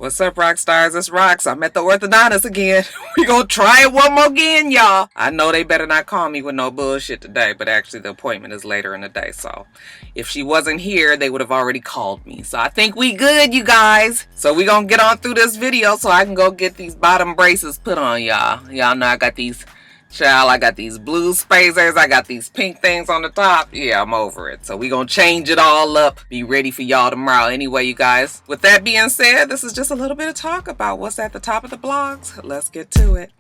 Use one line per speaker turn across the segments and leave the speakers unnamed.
What's up, rock stars? It's Rox. I'm at the orthodontist again. We gonna try it one more again, y'all. I know they better not call me with no bullshit today, but actually the appointment is later in the day, so if she wasn't here, they would have already called me. So I think we good, you guys. So we gonna get on through this video so I can go get these bottom braces put on, y'all. Y'all know I got these... Child, I got these blue spacers. I got these pink things on the top. Yeah, I'm over it. So we gonna change it all up. Be ready for y'all tomorrow. Anyway, you guys, with that being said, this is just a little bit of talk about what's at the top of the blogs. Let's get to it.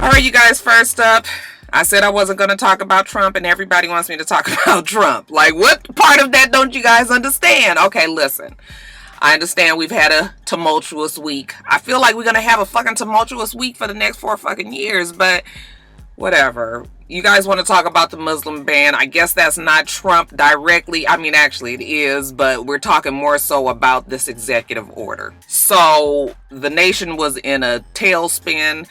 All right, you guys, first up, I said I wasn't going to talk about Trump, and everybody wants me to talk about Trump. Like, what part of that don't you guys understand? Okay, listen. I understand we've had a tumultuous week. I feel like we're going to have a fucking tumultuous week for the next 4 fucking years, but whatever. You guys want to talk about the Muslim ban. I guess that's not Trump directly. I mean, actually it is, but we're talking more so about this executive order. So the nation was in a tailspin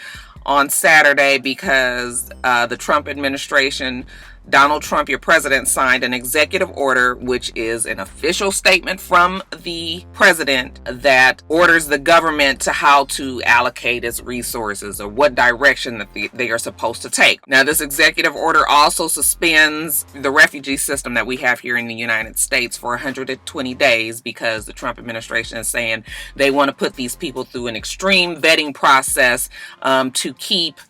on Saturday because the Trump administration, Donald Trump, your president, signed an executive order, which is an official statement from the president that orders the government to how to allocate its resources or what direction that they are supposed to take. Now, this executive order also suspends the refugee system that we have here in the United States for 120 days because the Trump administration is saying they want to put these people through an extreme vetting process to keep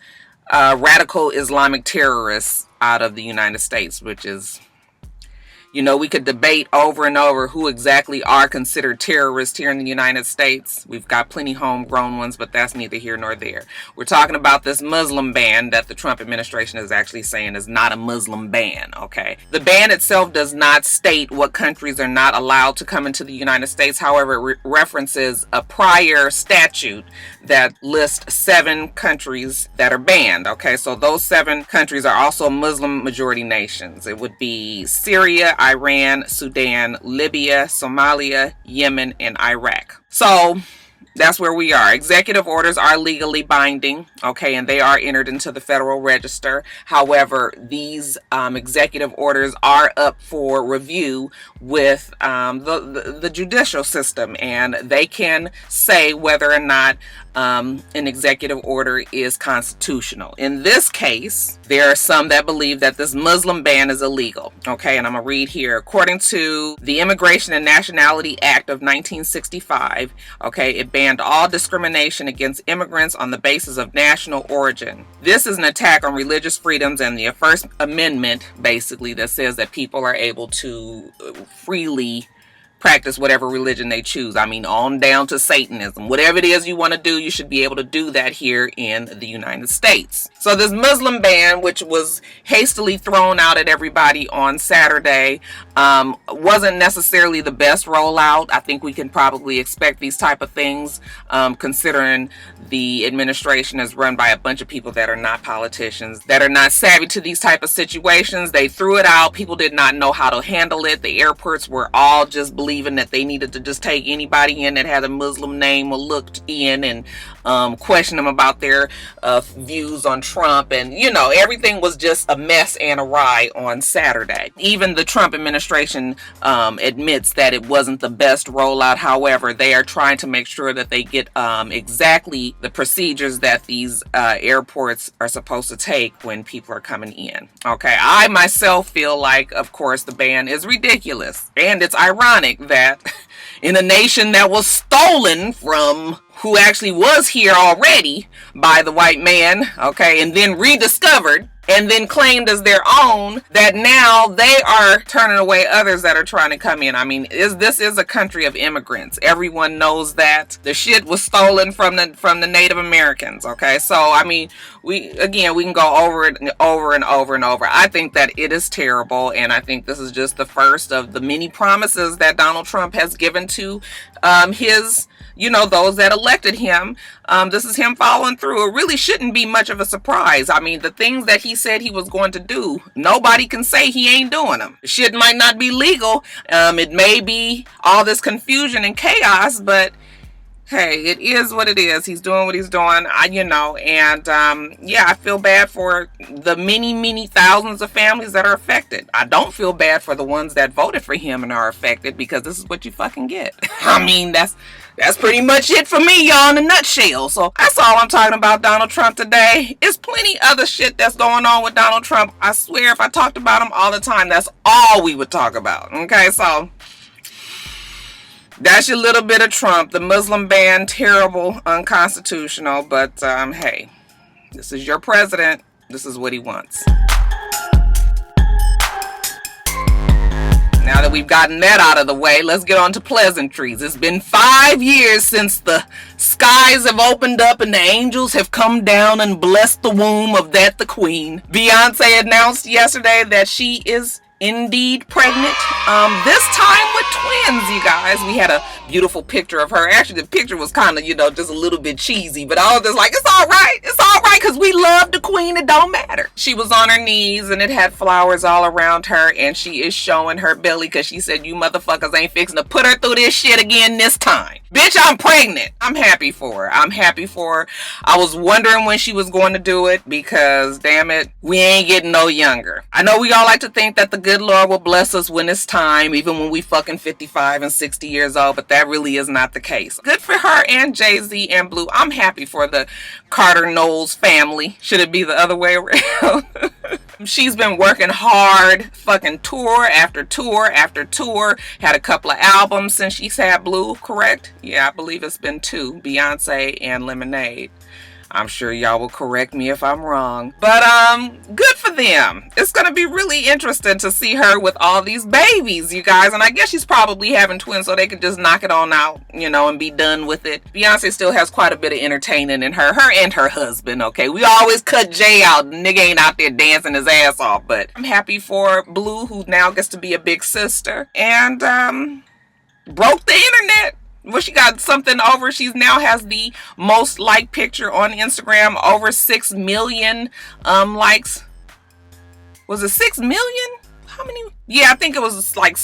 radical Islamic terrorists out of the United States, which is, you know, we could debate over and over who exactly are considered terrorists here in the United States. We've got plenty homegrown ones, but that's neither here nor there. We're talking about this Muslim ban that the Trump administration is actually saying is not a Muslim ban, okay? The ban itself does not state what countries are not allowed to come into the United States. However, it references a prior statute that lists 7 countries that are banned, okay? So those 7 countries are also Muslim majority nations. It would be Syria, Iran, Sudan, Libya, Somalia, Yemen, and Iraq. So that's where we are. Executive orders are legally binding, okay, and they are entered into the Federal Register. However, these executive orders are up for review with the judicial system, and they can say whether or not an executive order is constitutional. In this case, there are some that believe that this Muslim ban is illegal. Okay, and I'm gonna read here. According to the Immigration and Nationality Act of 1965, okay, it banned all discrimination against immigrants on the basis of national origin. This is an attack on religious freedoms and the First Amendment, basically, that says that people are able to freely practice whatever religion they choose. I mean, on down to Satanism. Whatever it is you want to do, you should be able to do that here in the United States. So this Muslim ban, which was hastily thrown out at everybody on Saturday, wasn't necessarily the best rollout. I think we can probably expect these type of things, considering the administration is run by a bunch of people that are not politicians, that are not savvy to these type of situations. They threw it out. People did not know how to handle it. The airports were all just believing that they needed to just take anybody in that had a Muslim name or looked in and question them about their views on Trump. And, you know, everything was just a mess and awry on Saturday. Even the Trump administration admits that it wasn't the best rollout. However, they are trying to make sure that they get exactly the procedures that these airports are supposed to take when people are coming in. Okay, I myself feel like, of course, the ban is ridiculous. And it's ironic that in a nation that was stolen from who actually was here already by the white man, okay, and then rediscovered and then claimed as their own, that now they are turning away others that are trying to come in. I mean, this is a country of immigrants. Everyone knows that. The shit was stolen from the Native Americans, okay? So, I mean, we can go over it over and over and over. I think that it is terrible, and I think this is just the first of the many promises that Donald Trump has given to his, you know, those that elected him. This is him following through. It really shouldn't be much of a surprise. I mean, the things that he said he was going to do, nobody can say he ain't doing them. Shit might not be legal. It may be all this confusion and chaos, but hey, it is what it is. He's doing what he's doing, yeah, I feel bad for the many, many thousands of families that are affected. I don't feel bad for the ones that voted for him and are affected, because this is what you fucking get. I mean, that's pretty much it for me, y'all, in a nutshell. So that's all I'm talking about Donald Trump today. There's plenty other shit that's going on with Donald Trump. I swear if I talked about him all the time, that's all we would talk about. Okay, so that's your little bit of Trump. The Muslim ban, terrible, unconstitutional. But hey, this is your president. This is what he wants. Now that we've gotten that out of the way, let's get on to pleasantries. It's been 5 years since the skies have opened up and the angels have come down and blessed the womb of the queen. Beyonce announced yesterday that she is indeed pregnant, this time with twins, you guys. We had a beautiful picture of her. Actually, the picture was kind of, just a little bit cheesy, but I was just like, it's all right, because we love the queen, it don't matter. She was on her knees, and it had flowers all around her, and she is showing her belly, because she said, you motherfuckers ain't fixing to put her through this shit again this time. Bitch, I'm pregnant. I'm happy for her. I was wondering when she was going to do it, because, damn it, we ain't getting no younger. I know we all like to think that the good Lord will bless us when it's time, even when we fucking 55 and 60 years old, but that really is not the case. Good for her and Jay-Z and Blue. I'm happy for the Carter Knowles family. Should it be the other way around? She's been working hard, fucking tour after tour after tour. Had a couple of albums since she's had Blue, correct? Yeah, I believe it's been 2, Beyonce and Lemonade. I'm sure y'all will correct me if I'm wrong. But good for them. It's going to be really interesting to see her with all these babies, you guys. And I guess she's probably having twins so they can just knock it on out, and be done with it. Beyonce still has quite a bit of entertaining in her and her husband, okay? We always cut Jay out. The nigga ain't out there dancing his ass off. But I'm happy for Blue, who now gets to be a big sister. And broke the internet. Well, she got something over. She now has the most liked picture on Instagram. Over 6 million likes. Was it 6 million? How many? Yeah, I think it was like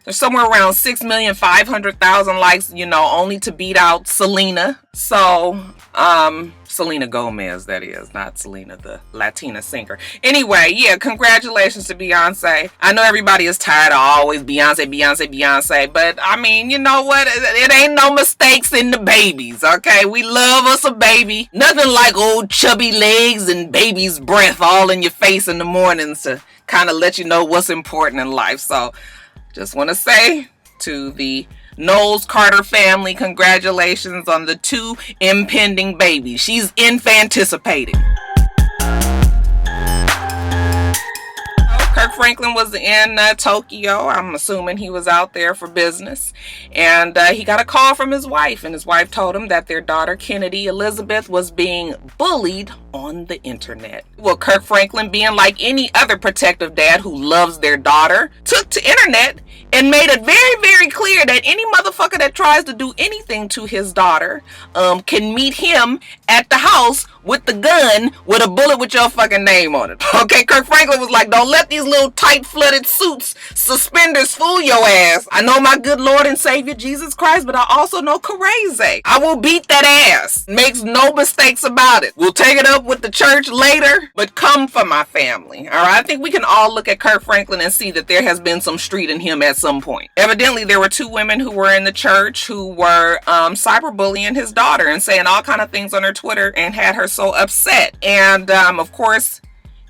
somewhere around 6,500,000 likes, only to beat out Selena. So, Selena Gomez, that is, not Selena, the Latina singer. Anyway, yeah, congratulations to Beyonce. I know everybody is tired of always Beyonce, but I mean, you know what? It ain't no mistakes in the babies, okay? We love us a baby. Nothing like old chubby legs and baby's breath all in your face in the mornings to kind of let you know what's important in life. So, just want to say to the Knowles Carter family, congratulations on the 2 impending babies. She's infanticipating. KirkFranklin was in Tokyo. I'm assuming he was out there for business. And he got a call from his wife. And his wife told him that their daughter, Kennedy Elizabeth, was being bullied on the internet. Well, KirkFranklin, being like any other protective dad who loves their daughter, took to internet and made it very, very clear that any motherfucker that tries to do anything to his daughter can meet him at the house with the gun with a bullet with your fucking name on it. Okay, KirkFranklin was like, don't let these little tight-flooded suits, suspenders fool your ass. I know my good Lord and Savior Jesus Christ, but I also know crazy. I will beat that ass. Makes no mistakes about it. We'll take it up with the church later, but come for my family. All right, I think we can all look at KirkFranklin and see that there has been some street in him at some point. Evidently, there were 2 women who were in the church who were cyberbullying his daughter and saying all kind of things on her Twitter and had her so upset. And of course,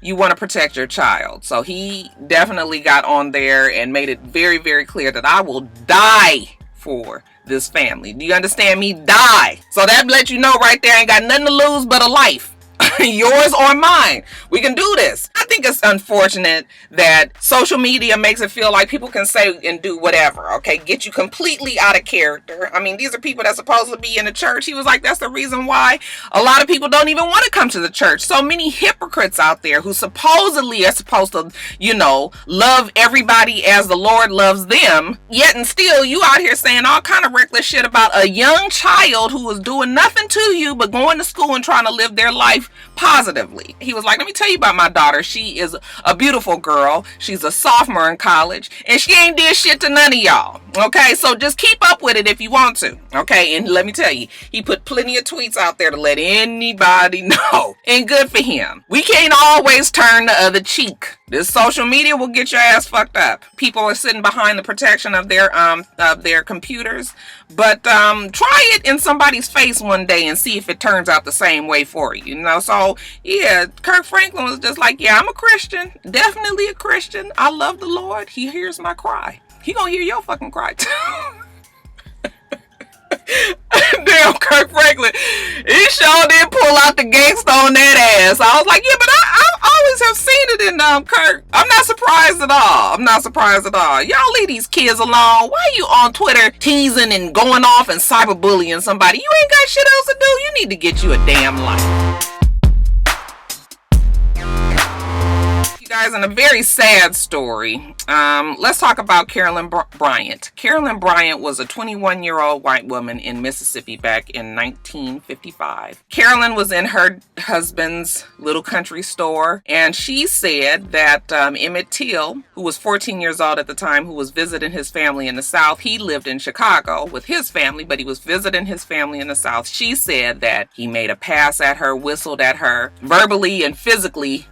you want to protect your child. So he definitely got on there and made it very, very clear that I will die for this family. Do you understand me? Die. So that lets you know right there, ain't got nothing to lose but a life. Yours or mine. We can do this. I think it's unfortunate that social media makes it feel like people can say and do whatever, okay? Get you completely out of character. I mean, these are people that's supposed to be in the church. He was like, that's the reason why a lot of people don't even want to come to the church. So many hypocrites out there who supposedly are supposed to, love everybody as the Lord loves them. Yet and still, you out here saying all kind of reckless shit about a young child who was doing nothing to you but going to school and trying to live their life positively. He was like, let me tell you about my daughter. She is a beautiful girl. She's a sophomore in college and she ain't did shit to none of y'all. Okay, so just keep up with it if you want to. Okay, and let me tell you, he put plenty of tweets out there to let anybody know. And good for him. We can't always turn the other cheek. This social media will get your ass fucked up. People are sitting behind the protection of their computers, but try it in somebody's face one day and see if it turns out the same way for you. You know, so yeah, KirkFranklin was just like, yeah, I'm a Christian, definitely a Christian. I love the Lord. He hears my cry. He gonna hear your fucking cry too. Damn, KirkFranklin, he sure did pull out the gangsta on that ass. I was like, yeah, but I always have seen it in Kirk. I'm not surprised at all. I'm not surprised at all. Y'all leave these kids alone. Why are you on Twitter teasing and going off and cyberbullying somebody? You ain't got shit else to do. You need to get you a damn life. Guys, in a very sad story, let's talk about Carolyn Bryant. Carolyn Bryant was a 21-year-old white woman in Mississippi back in 1955. Carolyn was in her husband's little country store, and she said that Emmett Till, who was 14 years old at the time, who was visiting his family in the South, he lived in Chicago with his family, but he was visiting his family in the South. She said that he made a pass at her, whistled at her, verbally and physically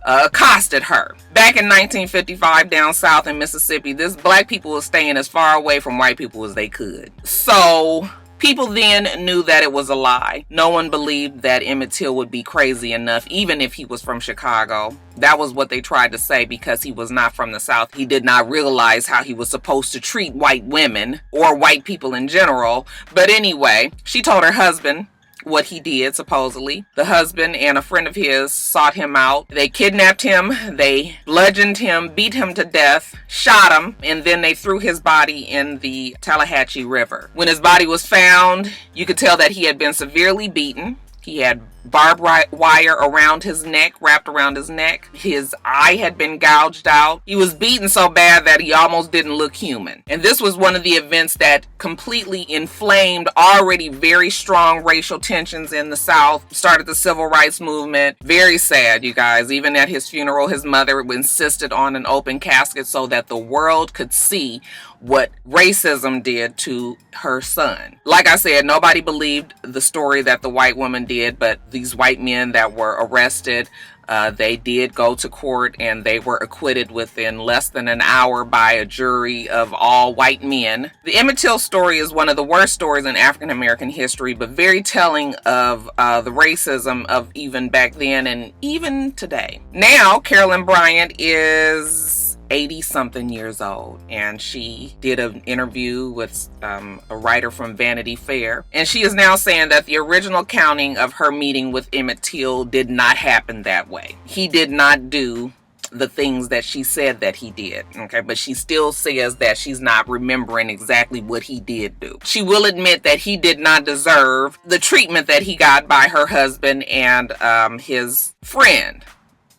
accosted her. Back in 1955 down south in Mississippi, this black people was staying as far away from white people as they could. So people then knew that it was a lie. No one believed that Emmett Till would be crazy enough, even if he was from Chicago. That was what they tried to say because he was not from the South. He did not realize how he was supposed to treat white women or white people in general. But anyway, she told her husband what he did, supposedly. The husband and a friend of his sought him out. They kidnapped him, they bludgeoned him, beat him to death, shot him, and then they threw his body in the Tallahatchie River. When his body was found, you could tell that he had been severely beaten. He had barbed wire around his neck, wrapped around his neck. His eye had been gouged out. He was beaten so bad that he almost didn't look human. And this was one of the events that completely inflamed already very strong racial tensions in the South, started the civil rights movement. Very sad, you guys. Even at his funeral, his mother insisted on an open casket so that the world could see what racism did to her son. Like I said, nobody believed the story that the white woman did, but these white men that were arrested, they did go to court and they were acquitted within less than an hour by a jury of all white men. The Emmett Till story is one of the worst stories in African American history, but very telling of the racism of even back then and even today. Now, Carolyn Bryant is 80-something years old, and she did an interview with a writer from Vanity Fair, and she is now saying that the original counting of her meeting with Emmett Till did not happen that way. He did not do the things that she said that he did, okay, but she still says that she's not remembering exactly what he did do. She will admit that he did not deserve the treatment that he got by her husband and his friend.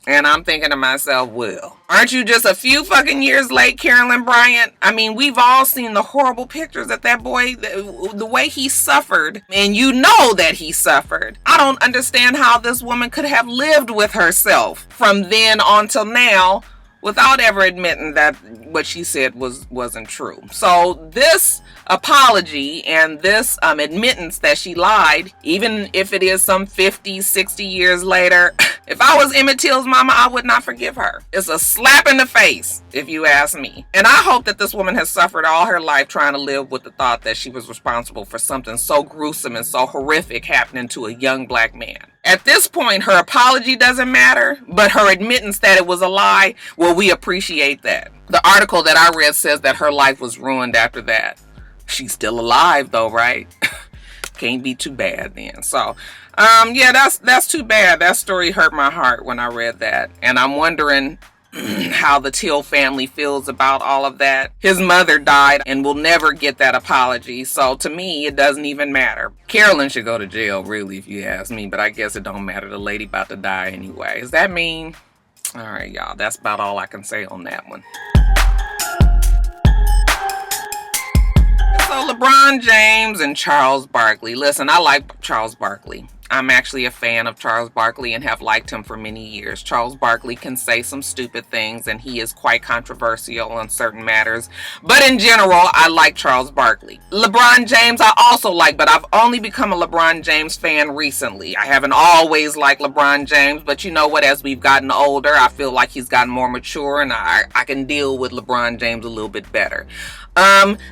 And I'm thinking to myself, well, aren't you just a few fucking years late, Carolyn Bryant? I mean, we've all seen the horrible pictures that boy, the way he suffered, and you know that he suffered. I don't understand how this woman could have lived with herself from then on till now without ever admitting that what she said wasn't true. So this apology and this admittance that she lied, even if it is some 50, 60 years later, if I was Emmett Till's mama, I would not forgive her. It's a slap in the face, if you ask me. And I hope that this woman has suffered all her life trying to live with the thought that she was responsible for something so gruesome and so horrific happening to a young black man. At this point, her apology doesn't matter, but her admittance that it was a lie, well, we appreciate that. The article that I read says that her life was ruined after that. She's still alive though, right? Can't be too bad then. So, yeah, that's too bad. That story hurt my heart when I read that. And I'm wondering how the Till family feels about all of that. His mother died and will never get that apology. So to me, it doesn't even matter. Carolyn should go to jail, really, if you ask me. But I guess it don't matter. The lady about to die anyway. Does that mean? All right, y'all. That's about all I can say on that one. So LeBron James and Charles Barkley. Listen, I like Charles Barkley. I'm actually a fan of Charles Barkley and have liked him for many years. Charles Barkley can say some stupid things, and he is quite controversial on certain matters. But in general, I like Charles Barkley. LeBron James I also like, but I've only become a LeBron James fan recently. I haven't always liked LeBron James, but you know what? As we've gotten older, I feel like he's gotten more mature, and I can deal with LeBron James a little bit better.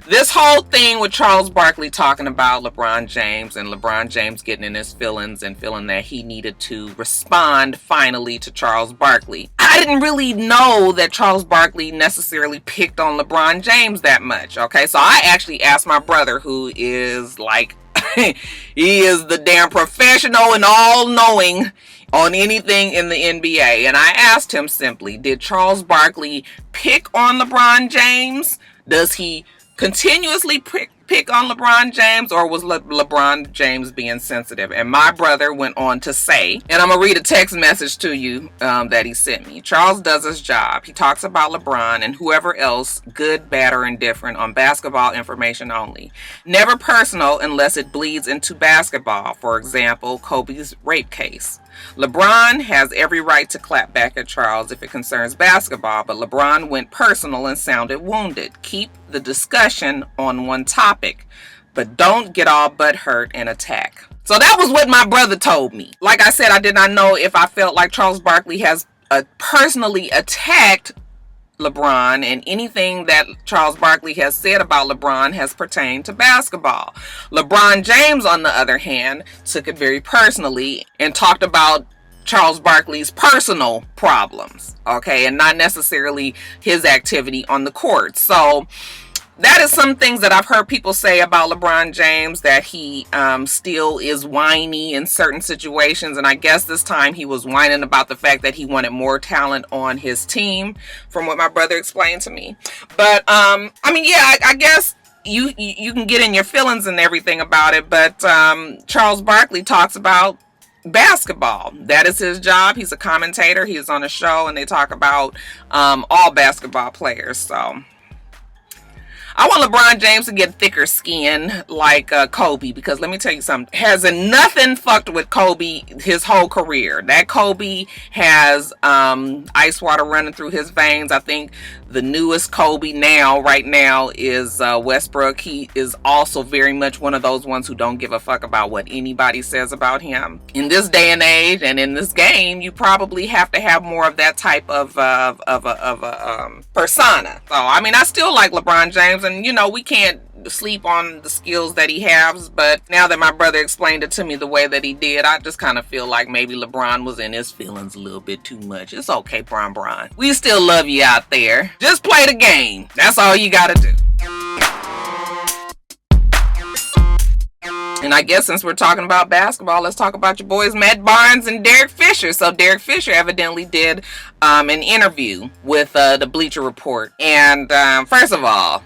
This whole thing with Charles Barkley talking about LeBron James and LeBron James getting in his feelings and feeling that he needed to respond finally to Charles Barkley. I didn't really know that Charles Barkley necessarily picked on LeBron James that much. Okay, so I actually asked my brother, who is like, he is the damn professional and all-knowing on anything in the NBA. And I asked him simply, did Charles Barkley pick on LeBron James? Does he continuously pick on LeBron James, or was LeBron James being sensitive? And my brother went on to say, and I'm going to read a text message to you that he sent me. Charles does his job. He talks about LeBron and whoever else, good, bad, or indifferent, on basketball information only. Never personal unless it bleeds into basketball. For example, Kobe's rape case. LeBron has every right to clap back at Charles if it concerns basketball, but LeBron went personal and sounded wounded. Keep the discussion on one topic, but don't get all butthurt and attack. So that was what my brother told me. Like I said, I did not know if I felt like Charles Barkley has personally attacked LeBron, and anything that Charles Barkley has said about LeBron has pertained to basketball. LeBron James, on the other hand, took it very personally and talked about Charles Barkley's personal problems, okay, and not necessarily his activity on the court. So that is some things that I've heard people say about LeBron James, that he still is whiny in certain situations. And I guess this time he was whining about the fact that he wanted more talent on his team, from what my brother explained to me. But I mean, yeah, I guess you can get in your feelings and everything about it. But Charles Barkley talks about basketball. That is his job. He's a commentator. He is on a show, and they talk about all basketball players. So I want LeBron James to get thicker skin like Kobe, because let me tell you something. Has nothing fucked with Kobe his whole career. That Kobe has ice water running through his veins. I think the newest Kobe right now is Westbrook. He is also very much one of those ones who don't give a fuck about what anybody says about him. In this day and age and in this game, you probably have to have more of that type of persona. So I mean, I still like LeBron James, and you know, we can't sleep on the skills that he has, but now that my brother explained it to me the way that he did, I just kind of feel like maybe LeBron was in his feelings a little bit too much. It's okay, Bron. We still love you out there. Just play the game. That's all you gotta do. And I guess since we're talking about basketball, let's talk about your boys Matt Barnes and Derek Fisher. So Derek Fisher evidently did an interview with the Bleacher Report. And first of all,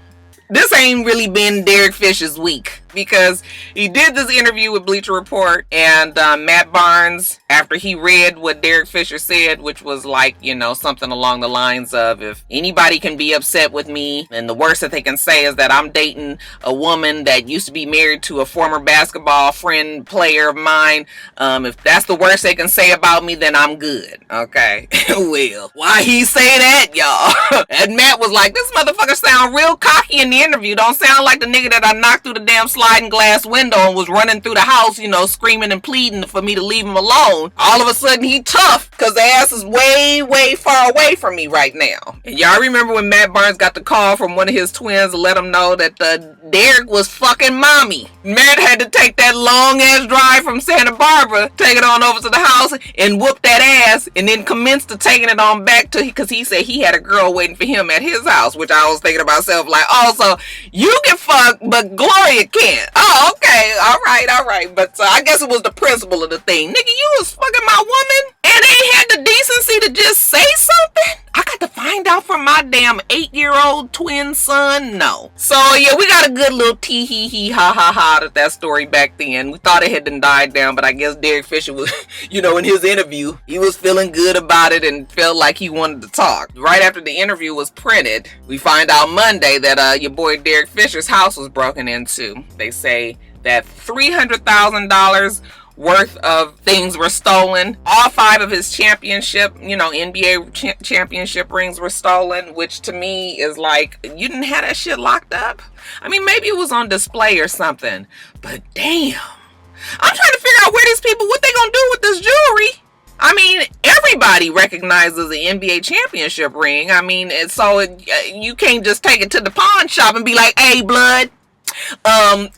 this ain't really been Derek Fisher's week, because he did this interview with Bleacher Report, and Matt Barnes, after he read what Derek Fisher said, which was like, you know, something along the lines of, if anybody can be upset with me, and the worst that they can say is that I'm dating a woman that used to be married to a former basketball player of mine, if that's the worst they can say about me, then I'm good. Okay. Well, why he say that, y'all? And Matt was like, this motherfucker sound real cocky in the interview. Don't sound like the nigga that I knocked through the damn sliding glass window and was running through the house, you know, screaming and pleading for me to leave him alone. All of a sudden he tough, because the ass is way far away from me right now. And y'all remember when Matt Barnes got the call from one of his twins to let him know that Derek was fucking mommy. Matt had to take that long ass drive from Santa Barbara, take it on over to the house and whoop that ass, and then commence to taking it on back to, because he said he had a girl waiting for him at his house, which I was thinking about myself like, oh, so you can fuck, but Gloria can't. Oh, okay, all right. But I guess it was the principle of the thing. Nigga, you was fucking my woman and ain't had the decency to just say something? I got to find out from my damn 8-year-old twin son? No. So yeah, we got a good little tee-hee-hee, ha-ha-ha at that story back then. We thought it had died down, but I guess Derek Fisher was, you know, in his interview, he was feeling good about it and felt like he wanted to talk. Right after the interview was printed, we find out Monday that your boy Derek Fisher's house was broken into. They say that $300,000 worth of things were stolen. All 5 of his championship, NBA championship rings were stolen, which to me is like, you didn't have that shit locked up? I mean, maybe it was on display or something, but damn. I'm trying to figure out where these people, what they gonna do with this jewelry. I mean, everybody recognizes the NBA championship ring. I mean, you can't just take it to the pawn shop and be like, hey, blood, I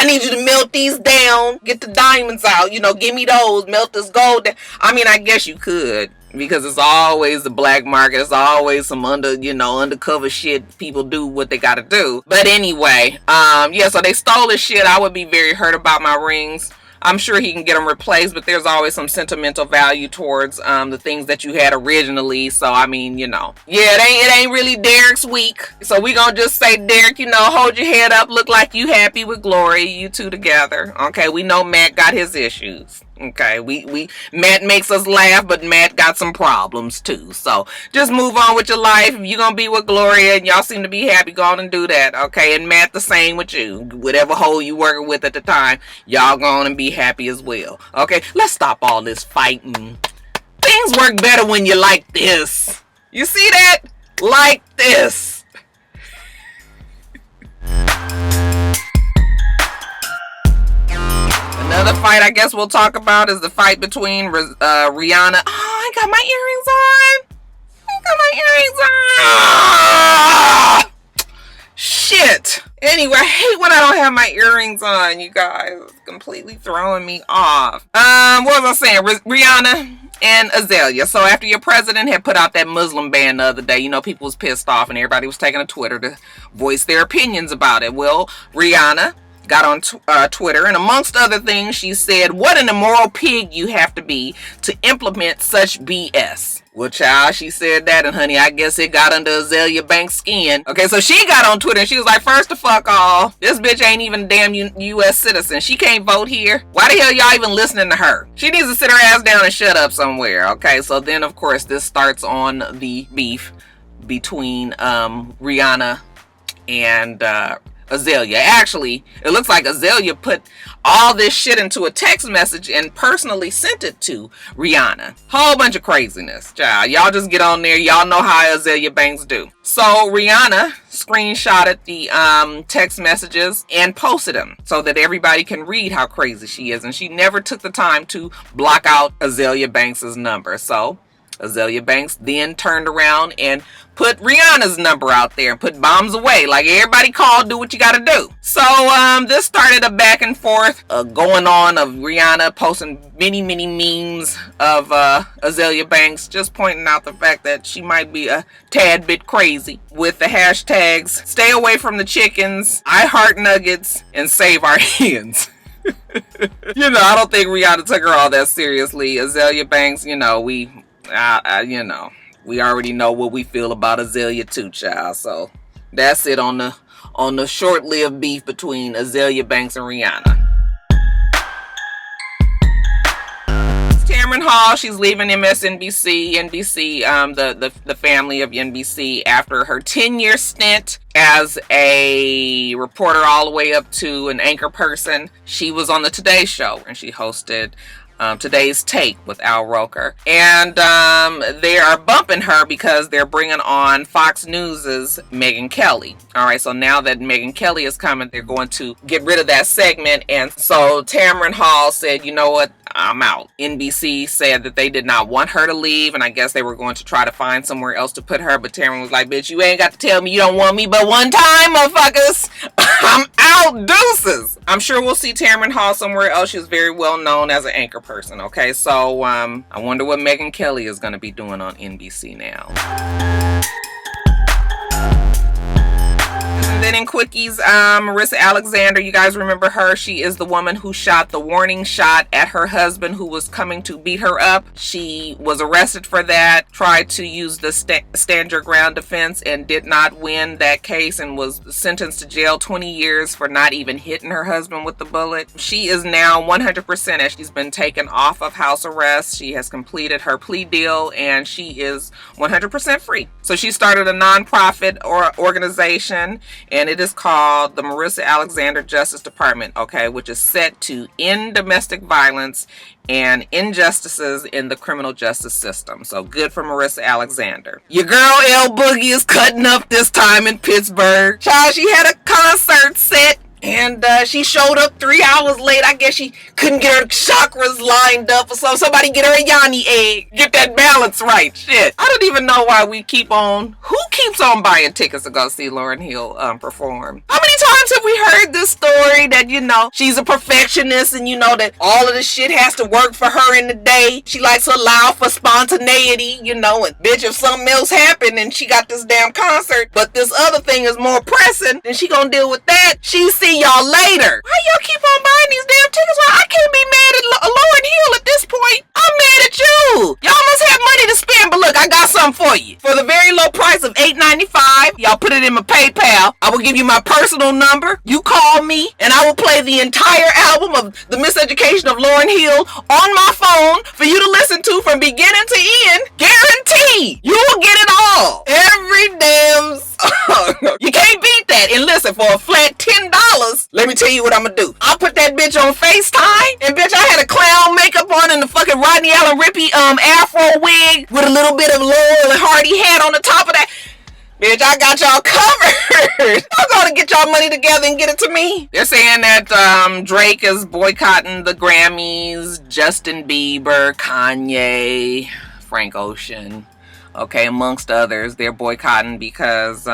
need you to melt these down, get the diamonds out, give me those, melt this gold down. I mean, I guess you could, because it's always the black market. It's always some undercover shit. People do what they gotta do. But anyway, so they stole his shit. I would be very hurt about my rings. I'm sure he can get them replaced, but there's always some sentimental value towards the things that you had originally. So, I mean, it ain't really Derek's week. So we gonna just say, Derek, hold your head up, look like you happy with Glory, you two together. Okay, we know Matt got his issues. Okay, Matt makes us laugh, but Matt got some problems too. So just move on with your life. If you're gonna be with Gloria and y'all seem to be happy, go on and do that. Okay, and Matt, the same with you. Whatever hole you working with at the time, y'all go on and be happy as well. Okay, let's stop all this fighting. Things work better when you're like this. You see that? Like this. Another fight I guess we'll talk about is the fight between Rihanna. Oh, I got my earrings on. Shit. Anyway, I hate when I don't have my earrings on, you guys. It's completely throwing me off. What was I saying? Rihanna and Azealia. So after your president had put out that MuslimBan the other day, people was pissed off and everybody was taking to Twitter to voice their opinions about it. Well, Rihanna got on Twitter, and amongst other things, she said, what an immoral pig you have to be to implement such BS. Well, child, she said that, and honey, I guess it got under Azealia Banks' skin. Okay, so she got on Twitter, and she was like, first of all, this bitch ain't even a damn U.S. citizen. She can't vote here. Why the hell y'all even listening to her? She needs to sit her ass down and shut up somewhere. Okay, so then, of course, this starts on the beef between Rihanna and Azealia. Actually, it looks like Azealia put all this shit into a text message and personally sent it to Rihanna. Whole bunch of craziness, child. Y'all just get on there. Y'all know how Azealia Banks do. So Rihanna screenshotted the text messages and posted them so that everybody can read how crazy she is. And she never took the time to block out Azealia Banks' number. So Azealia Banks then turned around and put Rihanna's number out there and put bombs away. Like, everybody call, do what you gotta do. So, this started a back and forth going on of Rihanna posting many memes of Azealia Banks, just pointing out the fact that she might be a tad bit crazy with the hashtags, stay away from the chickens, I heart nuggets, and save our hens. I don't think Rihanna took her all that seriously. Azealia Banks, we already know what we feel about Azealia too, child. So that's it on the short-lived beef between Azealia Banks and Rihanna. Tamron Hall, she's leaving MSNBC, the family of NBC, after her 10-year stint as a reporter all the way up to an anchor person. She was on the Today Show and she hosted Today's Take with Al Roker, and they are bumping her because they're bringing on Fox News's Megyn Kelly. All right, so now that Megyn Kelly is coming, they're going to get rid of that segment, and so Tamron Hall said, you know what, I'm out. NBC said that they did not want her to leave, and I guess they were going to try to find somewhere else to put her, but Tamron was like, bitch, you ain't got to tell me you don't want me but one time, motherfuckers. I'm out, deuces. I'm sure we'll see Tamron Hall somewhere else. She's very well known as an anchor person, okay? So, I wonder what Megyn Kelly is going to be doing on NBC now. And then in quickies, Marissa Alexander, you guys remember her. She is the woman who shot the warning shot at her husband who was coming to beat her up. She was arrested for that, tried to use the stand your ground defense and did not win that case and was sentenced to jail 20 years for not even hitting her husband with the bullet. She is now 100%, as she's been taken off of house arrest. She has completed her plea deal and she is 100% free. So she started a nonprofit organization, and it is called the Marissa Alexander Justice Department, okay, which is set to end domestic violence and injustices in the criminal justice system. So good for Marissa Alexander. Your girl L Boogie is cutting up this time in Pittsburgh. Child, she had a concert set. And she showed up 3 hours late. I guess she couldn't get her chakras lined up or so. Somebody get her a Yanni egg. Get that balance right. Shit. I don't even know why we keep on. Who keeps on buying tickets to go see Lauryn Hill perform? How many times have we heard this story that, you know, she's a perfectionist and you know that all of the shit has to work for her in the day. She likes to allow for spontaneity, you know, and bitch, if something else happened and she got this damn concert, but this other thing is more pressing, then she gonna deal with that. She see y'all later. Why y'all keep on buying these damn tickets? Well, I can't be mad at Lauryn Hill at this point. I'm mad at you. Y'all must have money to spend, but look, I got something for you. For the very low price of $8.95, y'all put it in my PayPal. I will give you my personal number. You call me, and I will play the entire album of The Miseducation of Lauryn Hill on my phone for you to listen to from beginning to end. Guaranteed. You will get it all. Every damn song. You can't beat that. And listen, for a flat $10, let me tell you what I'm gonna do. I'll put that bitch on FaceTime, and bitch, I had a clown makeup on and the fucking Rodney Allen Rippy afro wig with a little bit of Laurel and Hardy hat on the top of that. Bitch, I got y'all covered. I'm gonna get y'all money together and get it to me. They're saying that Drake is boycotting the Grammys, Justin Bieber, Kanye, Frank Ocean. Okay, amongst others, they're boycotting because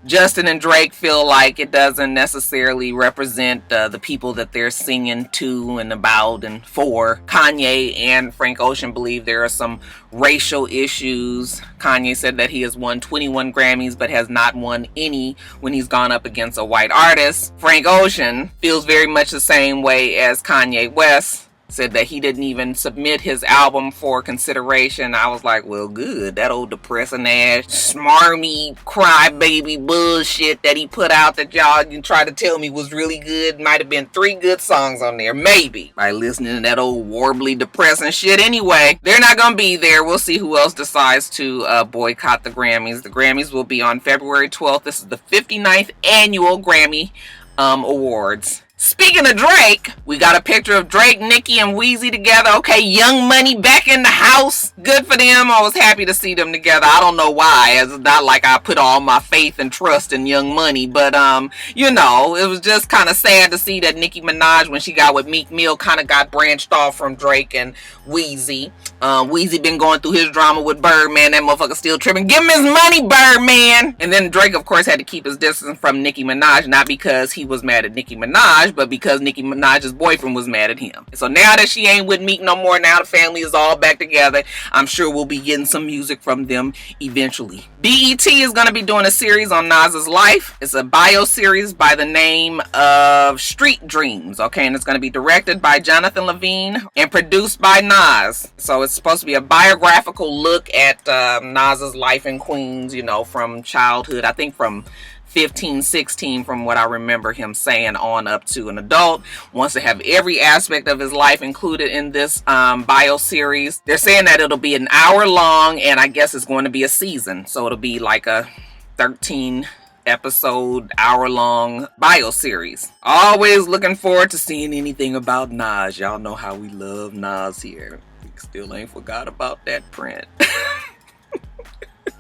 Justin and Drake feel like it doesn't necessarily represent the people that they're singing to and about and for. Kanye and Frank Ocean believe there are some racial issues. Kanye said that he has won 21 Grammys but has not won any when he's gone up against a white artist. Frank Ocean feels very much the same way as Kanye West. Said that he didn't even submit his album for consideration. I was like, well, good. That old depressing ass, smarmy, crybaby bullshit that he put out that y'all tried to tell me was really good. Might have been 3 good songs on there, maybe. By listening to that old warbly, depressing shit. Anyway, they're not gonna be there. We'll see who else decides to boycott the Grammys. The Grammys will be on February 12th. This is the 59th annual Grammy Awards. Speaking of Drake, we got a picture of Drake, Nicki, and Weezy together. Okay, Young Money back in the house. Good for them. I was happy to see them together. I don't know why. It's not like I put all my faith and trust in Young Money. But, you know, it was just kind of sad to see that Nicki Minaj, when she got with Meek Mill, kind of got branched off from Drake and Weezy. Weezy been going through his drama with Birdman. That motherfucker still tripping. Give him his money, Birdman. And then Drake, of course, had to keep his distance from Nicki Minaj. Not because he was mad at Nicki Minaj, but because Nicki Minaj's boyfriend was mad at him. So now that she ain't with Meek no more, now the family is all back together. I'm sure we'll be getting some music from them eventually. BET is going to be doing a series on Nas's life. It's a bio series by the name of Street Dreams, okay? And it's going to be directed by Jonathan Levine and produced by Nas. So it's supposed to be a biographical look at Nas's life in Queens, you know, from childhood. I think from 15, 16, from what I remember him saying, on up to an adult. Wants to have every aspect of his life included in this bio series. They're saying that it'll be an hour long, and I guess it's going to be a season. So it'll be like a 13 episode, hour long bio series. Always looking forward to seeing anything about Nas. Y'all know how we love Nas here. We still ain't forgot about that print.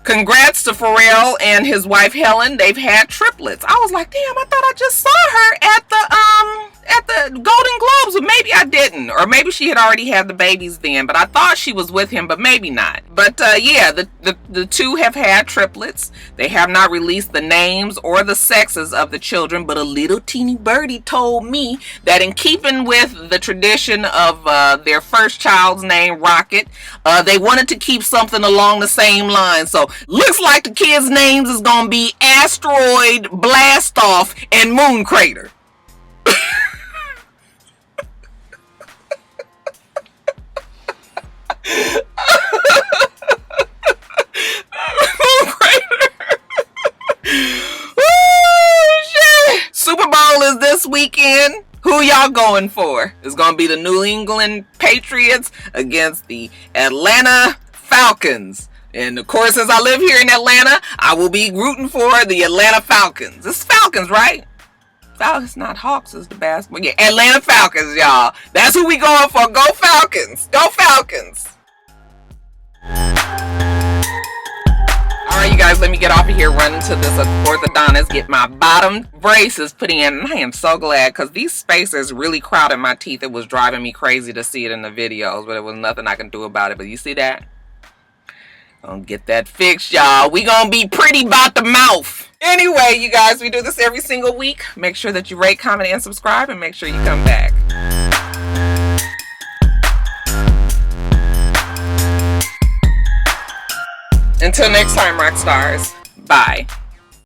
Congrats to Pharrell and his wife Helen. They've had triplets. I was like, damn, I thought I just saw her at the Golden Globes, but maybe I didn't. Or maybe she had already had the babies then, but I thought she was with him, but maybe not. But yeah, the two have had triplets. They have not released the names or the sexes of the children, but a little teeny birdie told me that in keeping with the tradition of their first child's name, Rocket, they wanted to keep something along the same line. So looks like the kids' names is gonna be Asteroid, Blast Off, and Moon Crater. Super Bowl is this weekend. Who y'all going for? It's gonna be the New England Patriots against the Atlanta Falcons. And of course, since I live here in Atlanta, I will be rooting for the Atlanta Falcons. It's Falcons, right? Falcons, not Hawks, is the basketball. Yeah, Atlanta Falcons, y'all. That's who we going for. Go Falcons. Go Falcons. Alright, you guys, let me get off of here, run into this orthodontist, get my bottom braces put in. And I am so glad, because these spacers really crowded my teeth. It was driving me crazy to see it in the videos, but it was nothing I can do about it. But you see that? Gonna get that fixed, y'all. We gonna be pretty about the mouth. Anyway, you guys, we do this every single week. Make sure that you rate, comment, and subscribe, and make sure you come back. Until next time, rock stars. Bye.